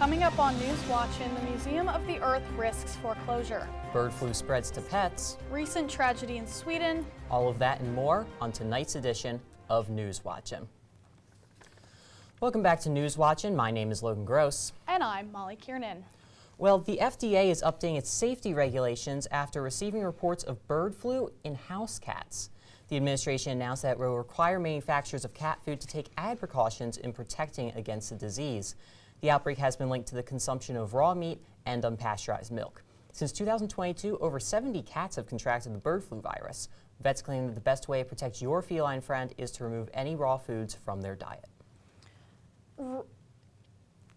Coming up on News Watchin', the Museum of the Earth risks foreclosure. Bird flu spreads to pets. Recent tragedy in Sweden. All of that and more on tonight's edition of News Watchin'. Welcome back to News Watchin'. My name is Logan Gross. And I'm Molly Kiernan. Well, the FDA is updating its safety regulations after receiving reports of bird flu in house cats. The administration announced that it will require manufacturers of cat food to take added precautions in protecting against the disease. The outbreak has been linked to the consumption of raw meat and unpasteurized milk. Since 2022, over 70 cats have contracted the bird flu virus. Vets claim that the best way to protect your feline friend is to remove any raw foods from their diet.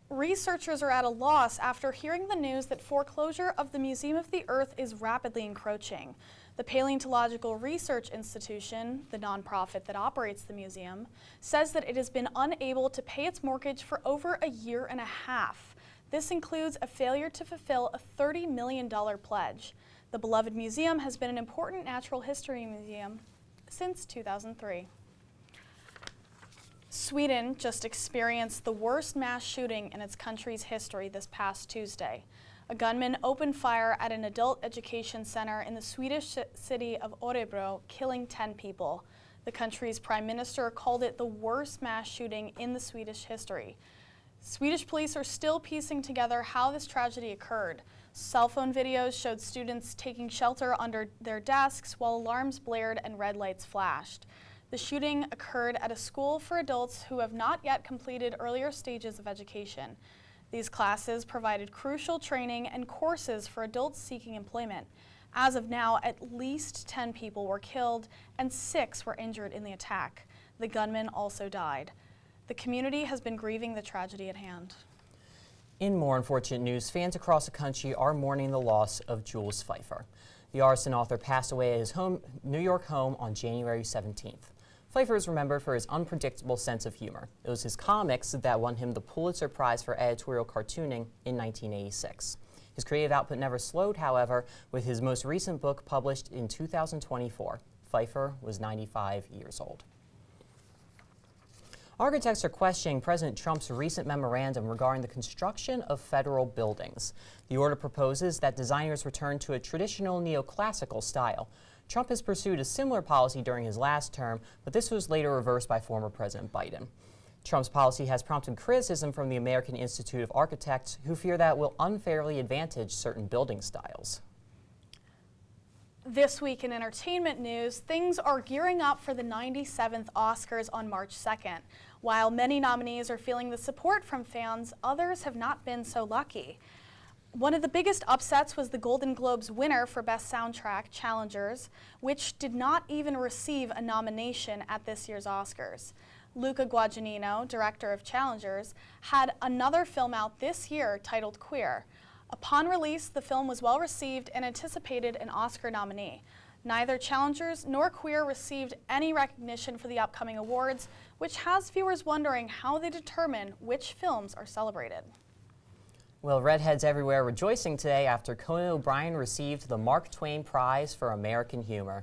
Researchers are at a loss after hearing the news that foreclosure of the Museum of the Earth is rapidly encroaching. The Paleontological Research Institution, the nonprofit that operates the museum, says that it has been unable to pay its mortgage for over a year and a half. This includes a failure to fulfill a $30 million pledge. The beloved museum has been an important natural history museum since 2003. Sweden just experienced the worst mass shooting in its country's history this past Tuesday. A gunman opened fire at an adult education center in the Swedish city of Örebro, killing 10 people. The country's prime minister called it the worst mass shooting in the Swedish history. Swedish police are still piecing together how this tragedy occurred. Cell phone videos showed students taking shelter under their desks while alarms blared and red lights flashed. The shooting occurred at a school for adults who have not yet completed earlier stages of education. These classes provided crucial training and courses for adults seeking employment. As of now, at least 10 people were killed and 6 were injured in the attack. The gunman also died. The community has been grieving the tragedy at hand. In more unfortunate news, fans across the country are mourning the loss of Jules Feiffer. The artist and author passed away at his New York home on January 17th. Feiffer is remembered for his unpredictable sense of humor. It was his comics that won him the Pulitzer Prize for editorial cartooning in 1986. His creative output never slowed, however, with his most recent book published in 2024. Feiffer was 95 years old. Architects are questioning President Trump's recent memorandum regarding the construction of federal buildings. The order proposes that designers return to a traditional neoclassical style. Trump has pursued a similar policy during his last term, but this was later reversed by former President Biden. Trump's policy has prompted criticism from the American Institute of Architects, who fear that it will unfairly advantage certain building styles. This week in entertainment news, things are gearing up for the 97th Oscars on March 2nd. While many nominees are feeling the support from fans, others have not been so lucky. One of the biggest upsets was the Golden Globes winner for Best Soundtrack, Challengers, which did not even receive a nomination at this year's Oscars. Luca Guadagnino, director of Challengers, had another film out this year titled Queer. Upon release, the film was well received and anticipated an Oscar nominee. Neither Challengers nor Queer received any recognition for the upcoming awards, which has viewers wondering how they determine which films are celebrated. Well, redheads everywhere rejoicing today after Conan O'Brien received the Mark Twain Prize for American Humor.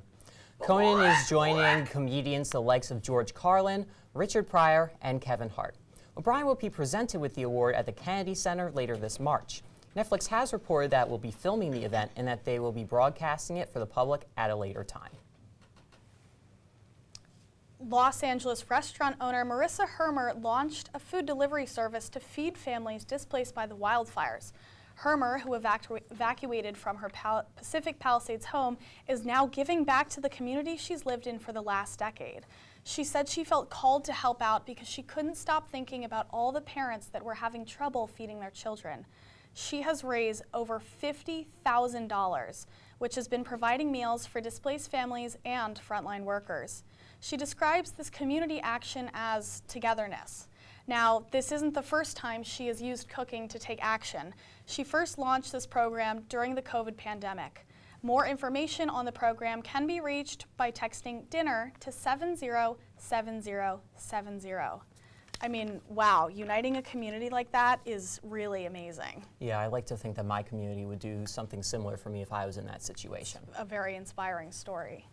Conan is joining comedians the likes of George Carlin, Richard Pryor, and Kevin Hart. O'Brien will be presented with the award at the Kennedy Center later this March. Netflix has reported that it will be filming the event and that they will be broadcasting it for the public at a later time. Los Angeles restaurant owner Marissa Hermer launched a food delivery service to feed families displaced by the wildfires. Hermer, who evacuated from her Pacific Palisades home, is now giving back to the community she's lived in for the last decade. She said she felt called to help out because she couldn't stop thinking about all the parents that were having trouble feeding their children. She has raised over $50,000, which has been providing meals for displaced families and frontline workers. She describes this community action as togetherness. Now, this isn't the first time she has used cooking to take action. She first launched this program during the COVID pandemic. More information on the program can be reached by texting dinner to 707070. I mean, wow, uniting a community like that is really amazing. Yeah, I like to think that my community would do something similar for me if I was in that situation. A very inspiring story.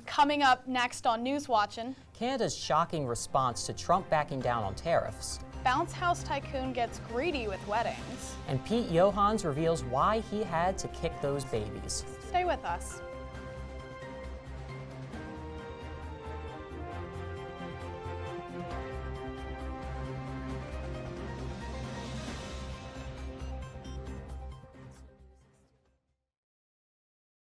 Coming up next on News Watchin', Canada's shocking response to Trump backing down on tariffs. Bounce House tycoon gets greedy with weddings. And Pete Johans reveals why he had to kick those babies. Stay with us.